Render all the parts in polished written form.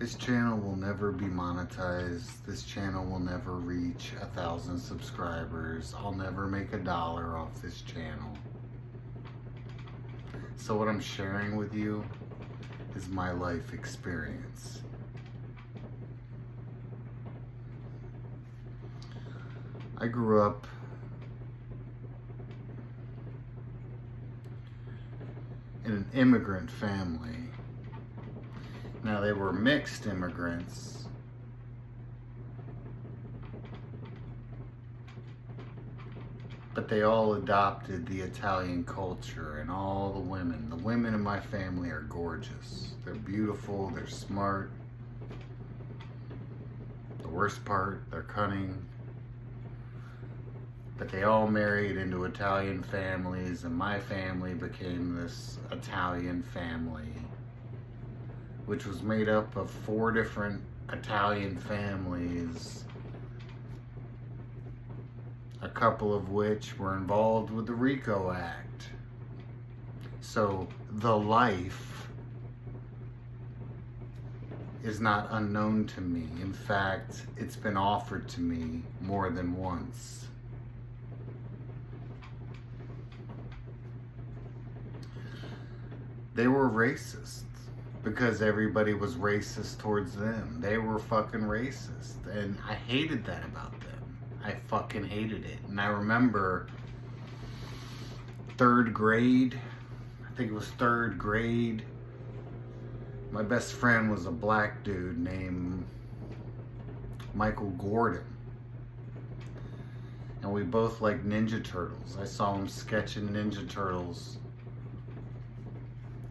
This channel will never be monetized. This channel will never reach 1,000 subscribers. I'll never make $1 off this channel. So what I'm sharing with you is my life experience. I grew up in an immigrant family. Now, they were mixed immigrants, but they all adopted the Italian culture, and all the women in my family are gorgeous. They're beautiful, they're smart. The worst part, they're cunning. But they all married into Italian families, and my family became this Italian family, which was made up of 4 different Italian families, a couple of which were involved with the RICO Act. So the life is not unknown to me. In fact, it's been offered to me more than once. They were racist because everybody was racist towards them. They were fucking racist, and I hated that about them. I fucking hated it. And I remember 3rd grade, I think it was 3rd grade, my best friend was a black dude named Michael Gordon. And we both liked Ninja Turtles. I saw him sketching Ninja Turtles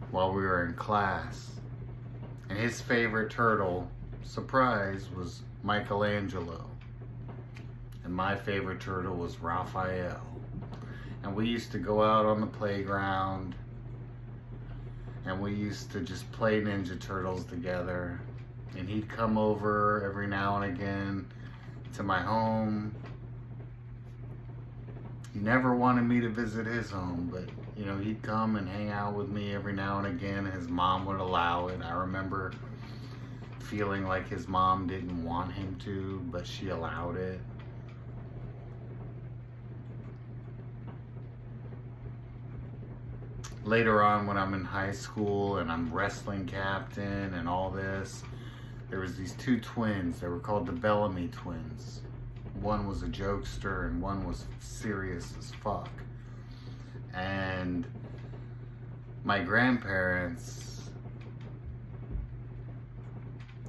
while we were in class. And his favorite turtle, surprise, was Michelangelo. And my favorite turtle was Raphael. And we used to go out on the playground, and we used to just play Ninja Turtles together. And he'd come over every now and again to my home. He never wanted me to visit his home, but you know, he'd come and hang out with me every now and again. His mom would allow it. I remember feeling like his mom didn't want him to, but she allowed it. Later on, when I'm in high school and I'm wrestling captain and all this, there was these 2 twins. They were called the Bellamy twins. One was a jokester and one was serious as fuck. And my grandparents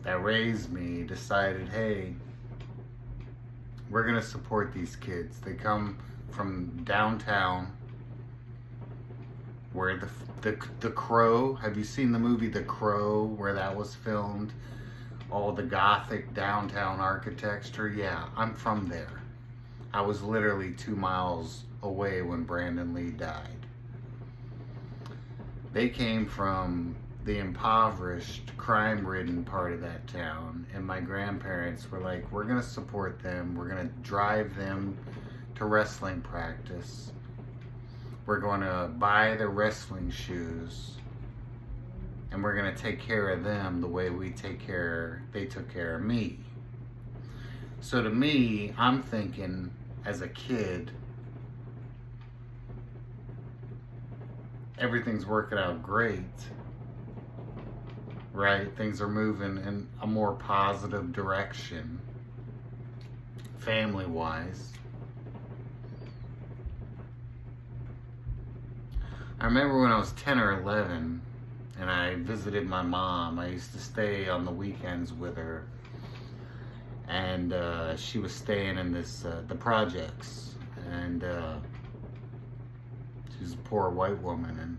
that raised me decided, hey, we're gonna support these kids. They come from downtown, where the Crow, have you seen the movie The Crow, where that was filmed? All the gothic downtown architecture. Yeah, I'm from there. I was literally 2 miles away when Brandon Lee died. They came from the impoverished, crime-ridden part of that town, and my grandparents were like, we're gonna support them, we're gonna drive them to wrestling practice, we're gonna buy their wrestling shoes, and we're gonna take care of them the way they took care of me. So to me, I'm thinking, as a kid, everything's working out great, right? Things are moving in a more positive direction, family-wise. I remember when I was 10 or 11, and I visited my mom. I used to stay on the weekends with her, and she was staying in the projects, and she's a poor white woman, and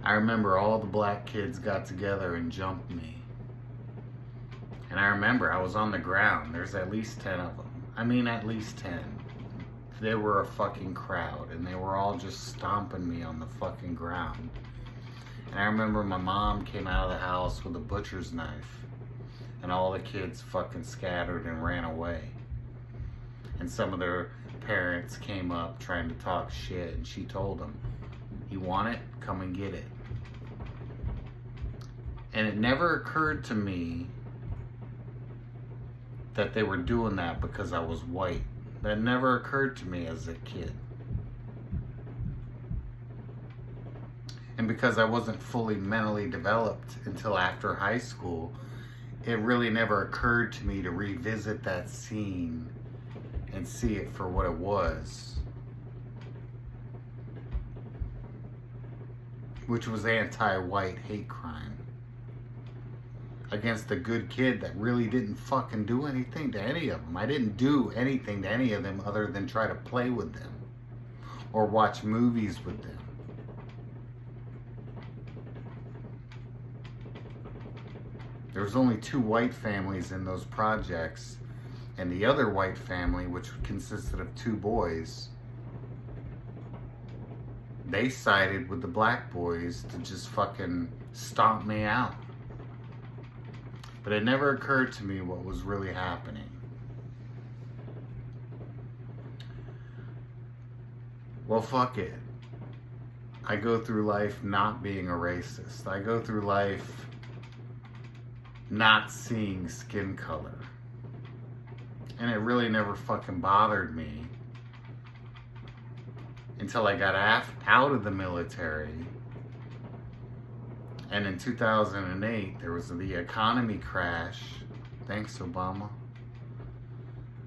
I remember all the black kids got together and jumped me. And I remember I was on the ground. There's at least 10 of them. I mean, at least 10. They were a fucking crowd, and they were all just stomping me on the fucking ground. And I remember my mom came out of the house with a butcher's knife, and all the kids fucking scattered and ran away. And some of their parents came up trying to talk shit, and she told them, you want it? Come and get it. And it never occurred to me that they were doing that because I was white. That never occurred to me as a kid. And because I wasn't fully mentally developed until after high school, it really never occurred to me to revisit that scene and see it for what it was, which was anti-white hate crime against a good kid that really didn't fucking do anything to any of them. I didn't do anything to any of them other than try to play with them or watch movies with them. There was only 2 white families in those projects, and the other white family, which consisted of 2 boys, they sided with the black boys to just fucking stomp me out. But it never occurred to me what was really happening. Well, fuck it. I go through life not being a racist. I go through life not seeing skin color. And it really never fucking bothered me until I got out of the military. And in 2008, there was the economy crash. Thanks, Obama.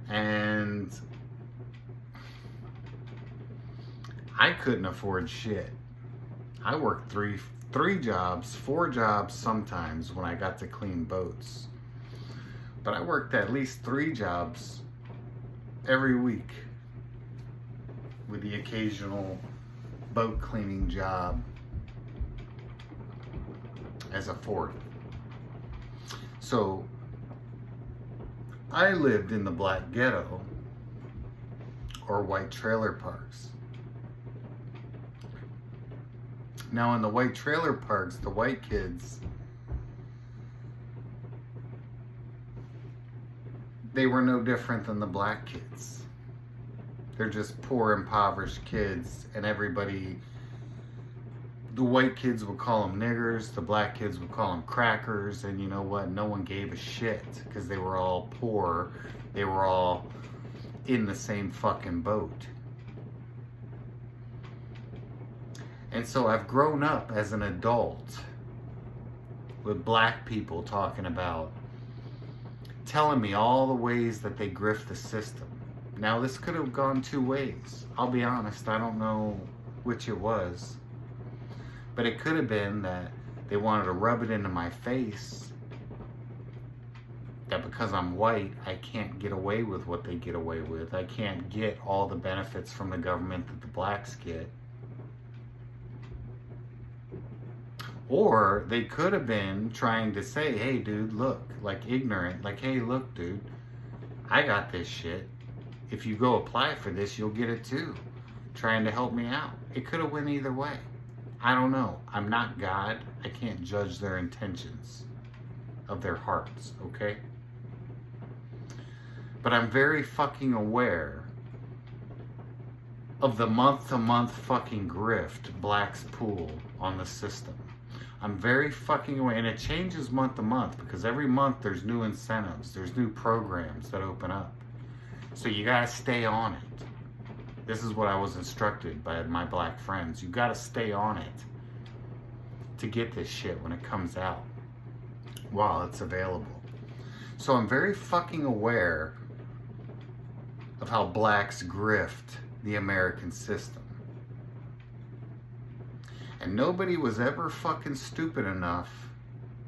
And I couldn't afford shit. I worked three jobs, 4 jobs sometimes when I got to clean boats. But I worked at least 3 jobs every week, with the occasional boat cleaning job as a 4th. So I lived in the black ghetto, or white trailer parks. Now in the white trailer parks, the white kids, they were no different than the black kids. They're just poor, impoverished kids, and everybody, the white kids would call them niggers, the black kids would call them crackers, and you know what? No one gave a shit because they were all poor. They were all in the same fucking boat. And so I've grown up as an adult with black people talking about, telling me all the ways that they grift the system. Now this could have gone 2 ways. I'll be honest, I don't know which it was. But it could have been that they wanted to rub it into my face that because I'm white, I can't get away with what they get away with. I can't get all the benefits from the government that the blacks get. Or they could have been trying to say, hey dude, look, like ignorant, like, hey look dude, I got this shit. If you go apply for this, you'll get it too. Trying to help me out. It could have went either way. I don't know. I'm not God. I can't judge their intentions of their hearts, okay? But I'm very fucking aware of the month-to-month fucking grift blacks pull on the system. I'm very fucking aware, and it changes month to month because every month there's new incentives, there's new programs that open up. So you gotta stay on it. This is what I was instructed by my black friends. You gotta stay on it to get this shit when it comes out while it's available. So I'm very fucking aware of how blacks grift the American system. And nobody was ever fucking stupid enough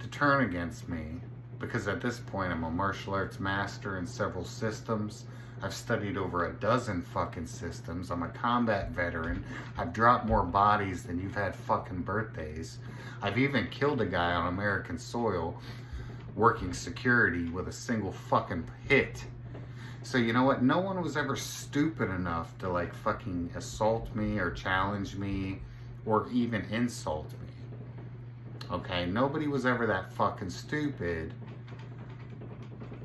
to turn against me because at this point I'm a martial arts master in several systems. I've studied over a dozen fucking systems. I'm a combat veteran. I've dropped more bodies than you've had fucking birthdays. I've even killed a guy on American soil working security with a single fucking hit. So you know what? No one was ever stupid enough to like fucking assault me or challenge me or even insult me. Okay? Nobody was ever that fucking stupid.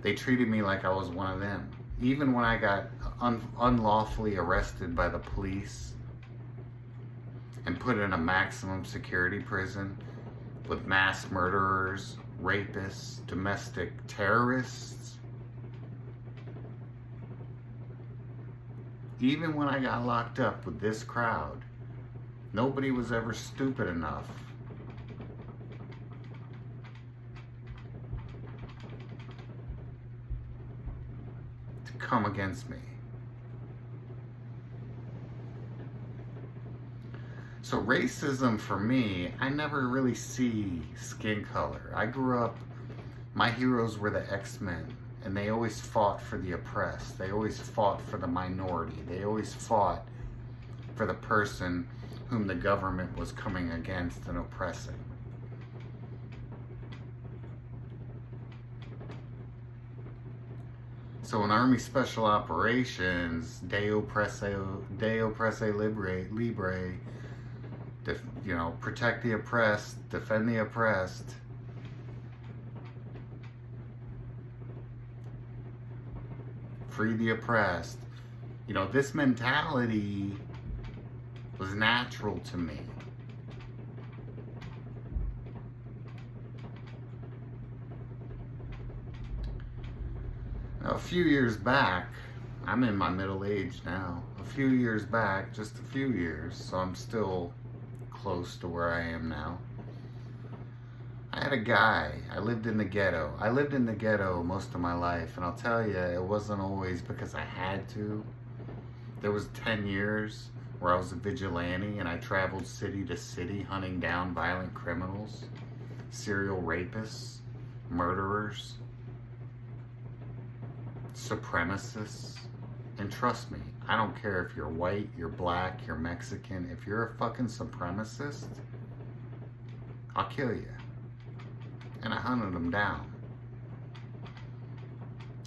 They treated me like I was one of them. Even when I got unlawfully arrested by the police and put in a maximum security prison, with mass murderers, rapists, domestic terrorists. Even when I got locked up with this crowd, nobody was ever stupid enough to come against me. So racism for me, I never really see skin color. I grew up, my heroes were the X-Men, and they always fought for the oppressed. They always fought for the minority. They always fought for the person whom the government was coming against and oppressing. So in Army Special Operations, Deo Presse Libre, you know, protect the oppressed, defend the oppressed. Free the oppressed. You know, this mentality was natural to me. Now, a few years back, I'm in my middle age now. A few years back, just a few years, so I'm still close to where I am now. I had a guy, I lived in the ghetto. I lived in the ghetto most of my life, and I'll tell you, it wasn't always because I had to. There was 10 years where I was a vigilante and I traveled city to city hunting down violent criminals, serial rapists, murderers, supremacists. And trust me, I don't care if you're white, you're black, you're Mexican. If you're a fucking supremacist, I'll kill you. And I hunted them down.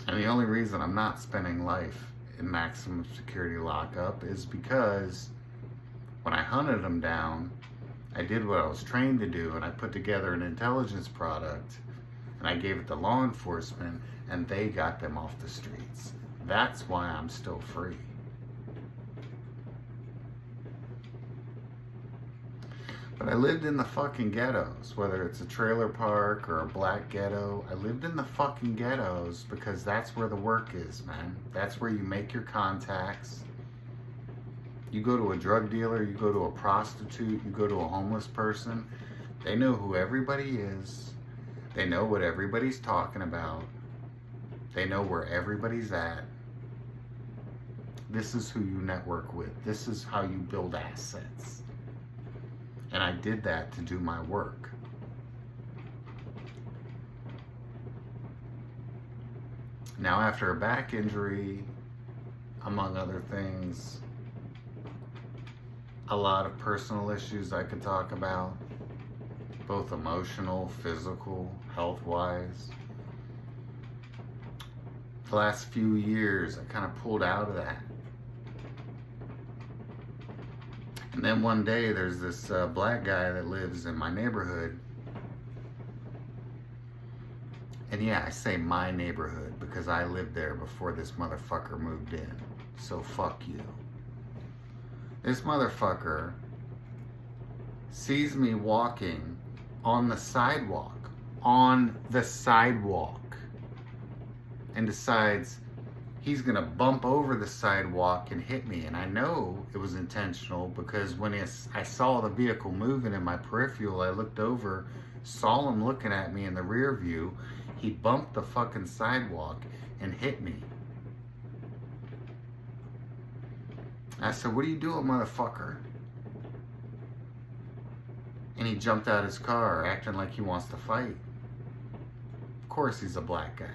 And the only reason I'm not spending life in maximum security lockup is because when I hunted them down, I did what I was trained to do, and I put together an intelligence product, and I gave it to law enforcement, and they got them off the streets. That's why I'm still free. But I lived in the fucking ghettos, whether it's a trailer park or a black ghetto. I lived in the fucking ghettos because that's where the work is, man. That's where you make your contacts. You go to a drug dealer, you go to a prostitute, you go to a homeless person. They know who everybody is. They know what everybody's talking about. They know where everybody's at. This is who you network with. This is how you build assets. And I did that to do my work. Now, after a back injury, among other things, a lot of personal issues I could talk about, both emotional, physical, health-wise. The last few years, I kind of pulled out of that. And then one day, there's this black guy that lives in my neighborhood. And yeah, I say my neighborhood because I lived there before this motherfucker moved in. So fuck you. This motherfucker sees me walking on the sidewalk. And decides he's gonna bump over the sidewalk and hit me. And I know it was intentional because when I saw the vehicle moving in my peripheral, I looked over, saw him looking at me in the rear view. He bumped the fucking sidewalk and hit me. I said, "What are you doing, motherfucker?" And he jumped out his car acting like he wants to fight. Of course he's a black guy.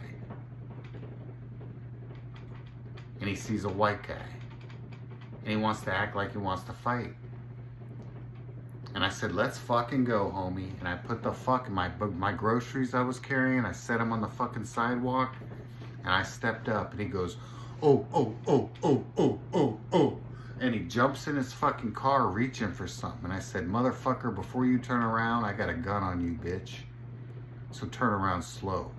And he sees a white guy. And he wants to act like he wants to fight. And I said, "Let's fucking go, homie." And I put the my groceries I was carrying, I set them on the fucking sidewalk. And I stepped up and he goes, "Oh, oh, oh, oh, oh, oh, oh." And he jumps in his fucking car reaching for something. And I said, "Motherfucker, before you turn around, I got a gun on you, bitch. So turn around slow."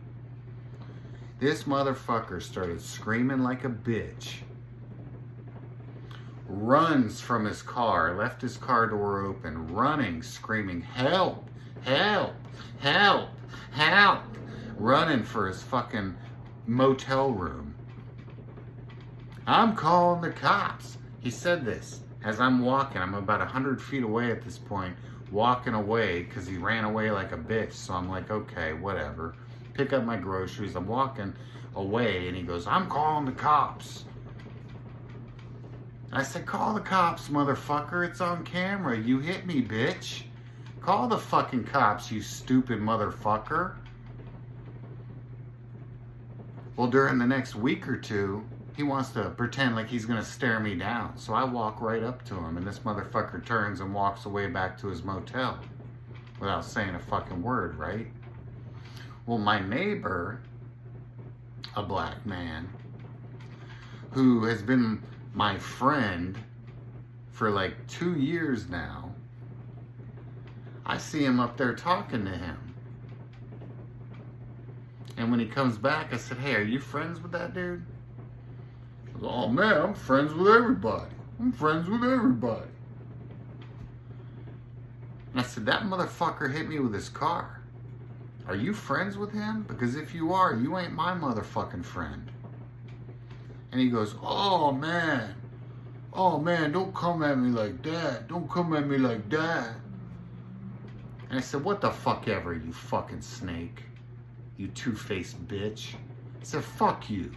This motherfucker started screaming like a bitch, runs from his car, left his car door open, running, screaming, help, help, help, help, running for his fucking motel room. I'm calling the cops. He said this as I'm walking. I'm about 100 feet away at this point, walking away because he ran away like a bitch. So I'm like, okay, whatever. Pick up my groceries. I'm walking away and he goes, I'm calling the cops. I said, call the cops, motherfucker. It's on camera. You hit me, bitch. Call the fucking cops, you stupid motherfucker. Well, during the next week or two, he wants to pretend like he's gonna stare me down. So I walk right up to him and this motherfucker turns and walks away back to his motel without saying a fucking word, right? Well, my neighbor, a black man, who has been my friend for like 2 years now, I see him up there talking to him. And when he comes back, I said, hey, are you friends with that dude? He goes, oh man, I'm friends with everybody. I'm friends with everybody. And I said, that motherfucker hit me with his car. Are you friends with him? Because if you are, you ain't my motherfucking friend. And he goes, oh man, don't come at me like that. Don't come at me like that. And I said, what the fuck ever, you fucking snake. You two-faced bitch. I said, fuck you.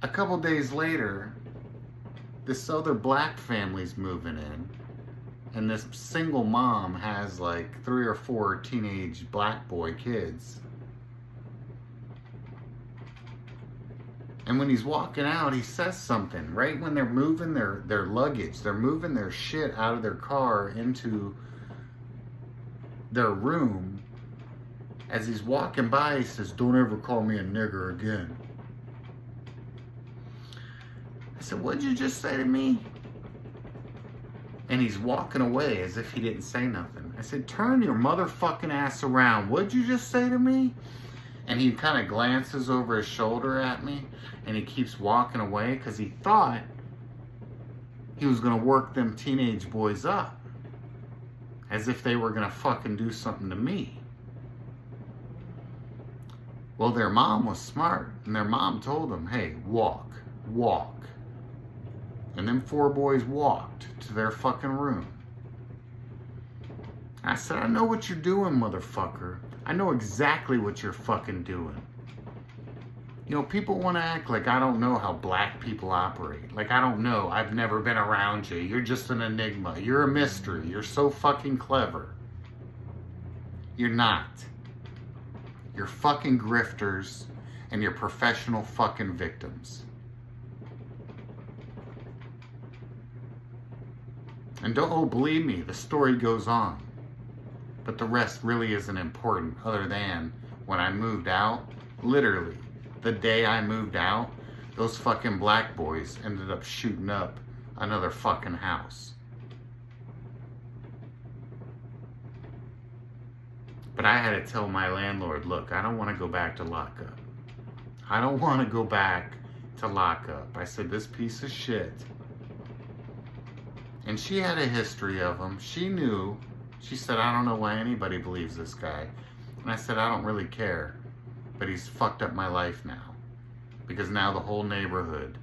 A couple days later, this other black family's moving in. And this single mom has like 3 or 4 teenage black boy kids. And when he's walking out, he says something. Right when they're moving their luggage, they're moving their shit out of their car into their room. As he's walking by, he says, don't ever call me a nigger again. I said, what'd you just say to me? And he's walking away as if he didn't say nothing. I said, turn your motherfucking ass around. What'd you just say to me? And he kind of glances over his shoulder at me. And he keeps walking away because he thought he was going to work them teenage boys up. As if they were going to fucking do something to me. Well, their mom was smart. And their mom told them, hey, walk, walk. And them 4 boys walked to their fucking room. I said, I know what you're doing, motherfucker. I know exactly what you're fucking doing. You know, people want to act like I don't know how black people operate. Like I don't know. I've never been around you. You're just an enigma. You're a mystery. You're so fucking clever. You're not. You're fucking grifters and you're professional fucking victims. And don't believe me, the story goes on. But the rest really isn't important other than when I moved out, literally, the day I moved out, those fucking black boys ended up shooting up another fucking house. But I had to tell my landlord, look, I don't want to go back to lockup. I don't want to go back to lockup. I said, this piece of shit. And she had a history of him. She knew. She said, I don't know why anybody believes this guy. And I said, I don't really care. But he's fucked up my life now. Because now the whole neighborhood.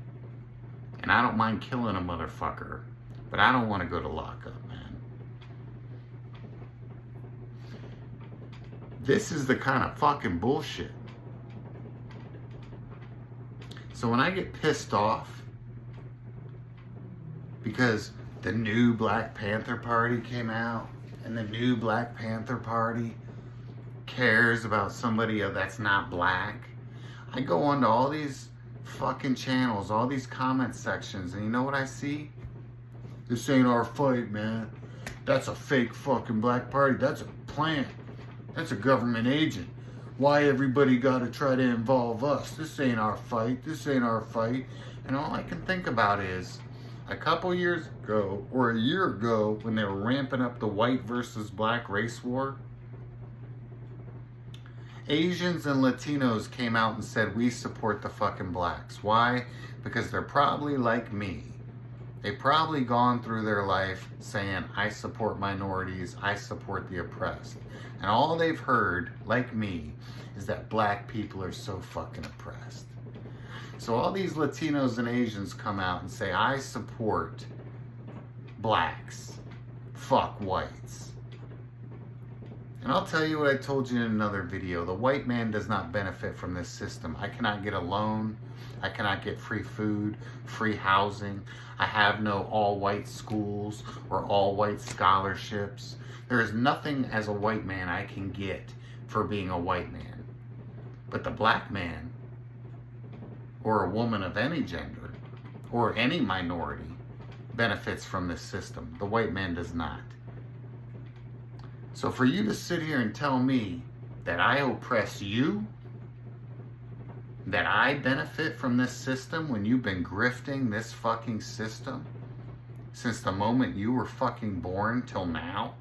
And I don't mind killing a motherfucker. But I don't want to go to lockup, man. This is the kind of fucking bullshit. So when I get pissed off because the new Black Panther Party came out, and the new Black Panther Party cares about somebody that's not black, I go onto all these fucking channels, all these comment sections, and you know what I see? This ain't our fight, man. That's a fake fucking black party. That's a plant. That's a government agent. Why everybody gotta try to involve us? This ain't our fight. This ain't our fight. And all I can think about is, a couple years ago, or a year ago, when they were ramping up the white versus black race war, Asians and Latinos came out and said, we support the fucking blacks. Why? Because they're probably like me. They've probably gone through their life saying, I support minorities, I support the oppressed. And all they've heard, like me, is that black people are so fucking oppressed. So all these Latinos and Asians come out and say, I support blacks. Fuck whites. And I'll tell you what I told you in another video. The white man does not benefit from this system. I cannot get a loan. I cannot get free food, free housing. I have no all-white schools or all-white scholarships. There is nothing as a white man I can get for being a white man. But the black man, or a woman of any gender, or any minority, benefits from this system. The white man does not. So for you to sit here and tell me that I oppress you, that I benefit from this system when you've been grifting this fucking system since the moment you were fucking born till now,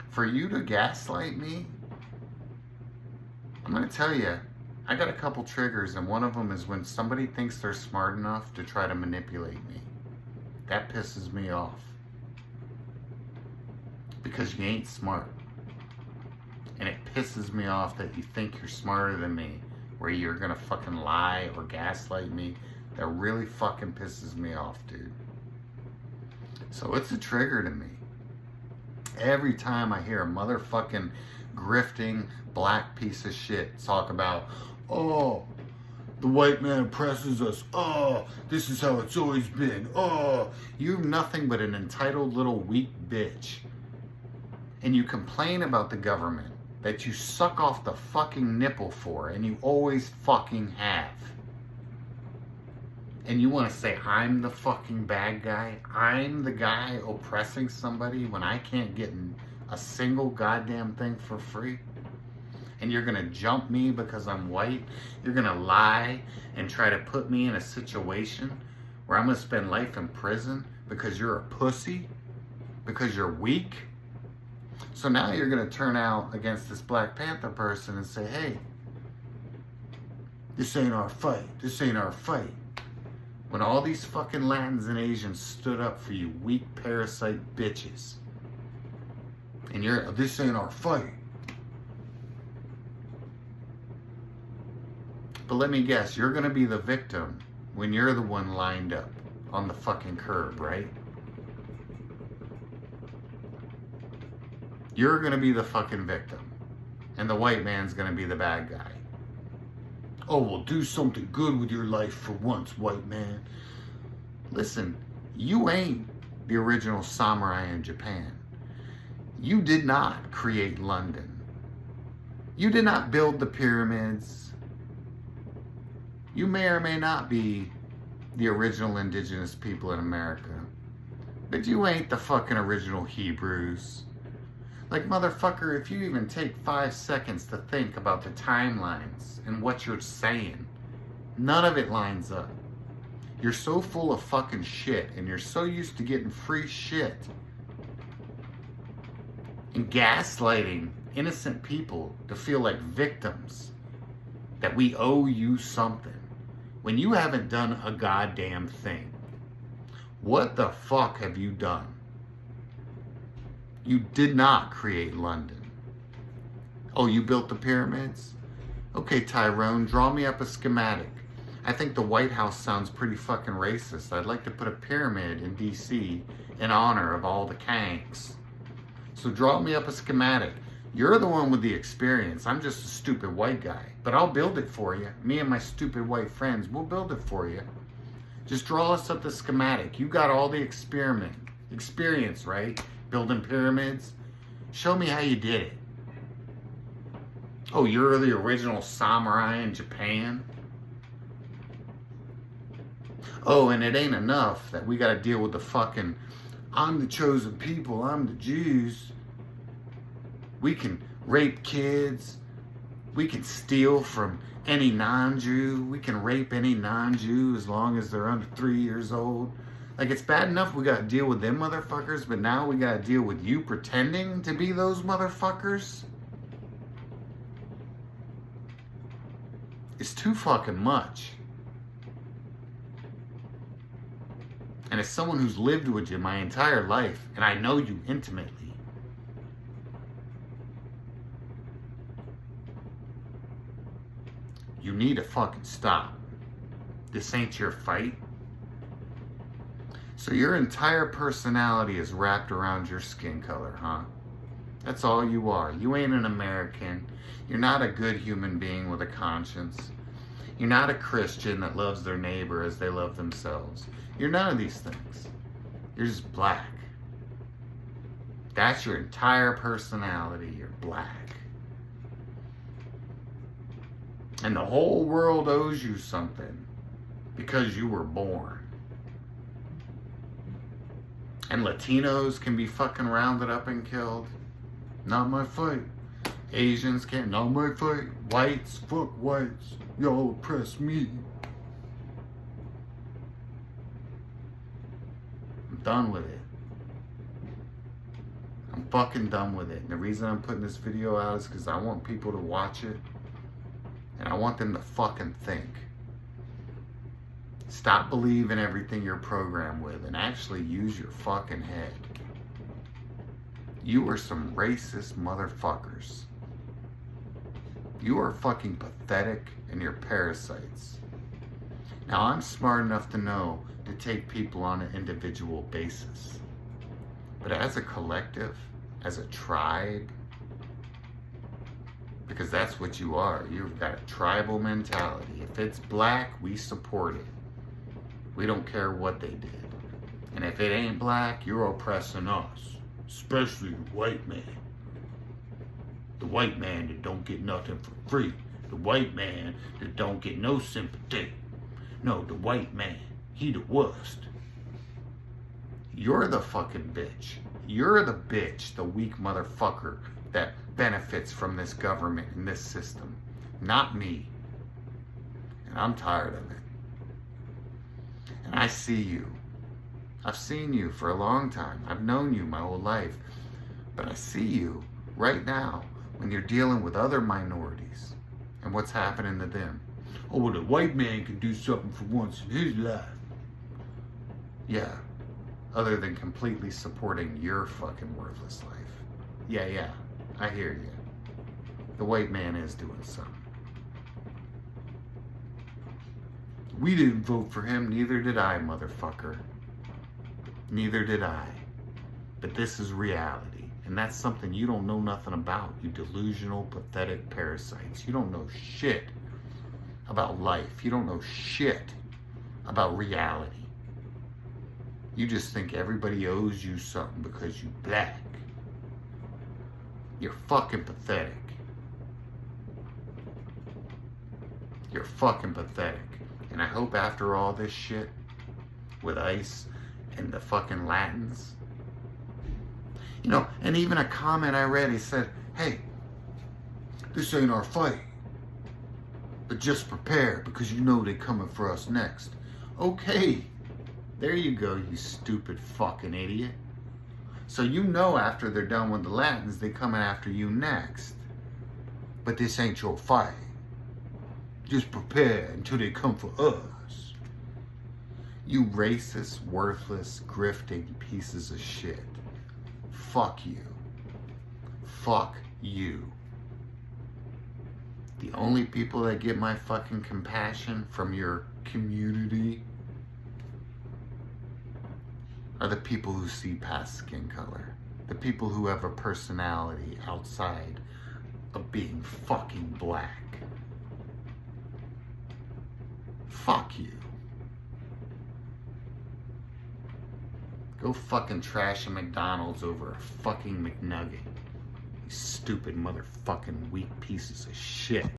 for you to gaslight me, I'm going to tell you, I got a couple triggers, and one of them is when somebody thinks they're smart enough to try to manipulate me. That pisses me off. Because you ain't smart. And it pisses me off that you think you're smarter than me, where you're gonna fucking lie or gaslight me. That really fucking pisses me off, dude. So it's a trigger to me. Every time I hear a motherfucking grifting black piece of shit talk about, oh, the white man oppresses us. Oh, this is how it's always been. Oh, you're nothing but an entitled little weak bitch. And you complain about the government that you suck off the fucking nipple for, and you always fucking have. And you want to say I'm the fucking bad guy? I'm the guy oppressing somebody when I can't get a single goddamn thing for free? And you're going to jump me because I'm white? You're going to lie and try to put me in a situation where I'm going to spend life in prison because you're a pussy? Because you're weak? So now you're going to turn out against this Black Panther person and say, hey, this ain't our fight. This ain't our fight. When all these fucking Latins and Asians stood up for you weak parasite bitches. And you're, this ain't our fight. But let me guess, you're going to be the victim when you're the one lined up on the fucking curb, right? You're going to be the fucking victim. And the white man's going to be the bad guy. Oh, well, do something good with your life for once, white man. Listen, you ain't the original samurai in Japan. You did not create London. You did not build the pyramids. You may or may not be the original indigenous people in America. But you ain't the fucking original Hebrews. Like, motherfucker, if you even take 5 seconds to think about the timelines and what you're saying, none of it lines up. You're so full of fucking shit, and you're so used to getting free shit and gaslighting innocent people to feel like victims, that we owe you something, when you haven't done a goddamn thing. What the fuck have you done? You did not create London. Oh, you built the pyramids? Okay, Tyrone, draw me up a schematic. I think the White House sounds pretty fucking racist. I'd like to put a pyramid in DC in honor of all the Kanks. So draw me up a schematic. You're the one with the experience. I'm just a stupid white guy. But I'll build it for you. Me and my stupid white friends, we'll build it for you. Just draw us up the schematic. You got all the experience, right? Building pyramids. Show me how you did it. Oh, you're the original samurai in Japan? Oh, and it ain't enough that we gotta deal with the fucking, I'm the chosen people, I'm the Jews. We can rape kids. We can steal from any non-Jew. We can rape any non-Jew as long as they're under 3 years old. Like, it's bad enough we gotta deal with them motherfuckers, but now we gotta deal with you pretending to be those motherfuckers? is too fucking much. And as someone who's lived with you my entire life, and I know you intimately, you need to fucking stop. This ain't your fight. So your entire personality is wrapped around your skin color, huh? That's all you are. You ain't an American. You're not a good human being with a conscience. You're not a Christian that loves their neighbor as they love themselves. You're none of these things. You're just black. That's your entire personality. You're black. And the whole world owes you something because you were born. And Latinos can be fucking rounded up and killed. Not my fight. Asians can't. Not my fight. Whites, fuck whites. Y'all oppress me. I'm done with it. I'm fucking done with it. And the reason I'm putting this video out is because I want people to watch it. And I want them to fucking think. Stop believing everything you're programmed with and actually use your fucking head. You are some racist motherfuckers. You are fucking pathetic and you're parasites. Now I'm smart enough to know to take people on an individual basis. But as a collective, as a tribe, because that's what you are. You've got a tribal mentality. If it's black, we support it. We don't care what they did. And if it ain't black, you're oppressing us. Especially the white man. The white man that don't get nothing for free. The white man that don't get no sympathy. No, the white man, he the worst. You're the fucking bitch. You're the bitch, the weak motherfucker that benefits from this government and this system. Not me. And I'm tired of it. And I see you. I've seen you for a long time. I've known you my whole life. But I see you right now when you're dealing with other minorities and what's happening to them. Oh, well, the white man can do something for once in his life. Yeah. Other than completely supporting your fucking worthless life. Yeah. I hear you. The white man is doing something. We didn't vote for him, neither did I, motherfucker. Neither did I. But this is reality. And that's something you don't know nothing about, you delusional, pathetic parasites. You don't know shit about life. You don't know shit about reality. You just think everybody owes you something because you black. You're fucking pathetic. You're fucking pathetic. And I hope after all this shit with ICE and the fucking Latins, you know, and even a comment I read, he said, hey, this ain't our fight, but just prepare because you know they coming for us next. Okay, there you go, you stupid fucking idiot. So you know after they're done with the Latins, they coming after you next. But this ain't your fight. Just prepare until they come for us. You racist, worthless, grifting pieces of shit. Fuck you. Fuck you. The only people that get my fucking compassion from your community are the people who see past skin color. The people who have a personality outside of being fucking black. Fuck you. Go fucking trash a McDonald's over a fucking McNugget. You stupid motherfucking weak pieces of shit.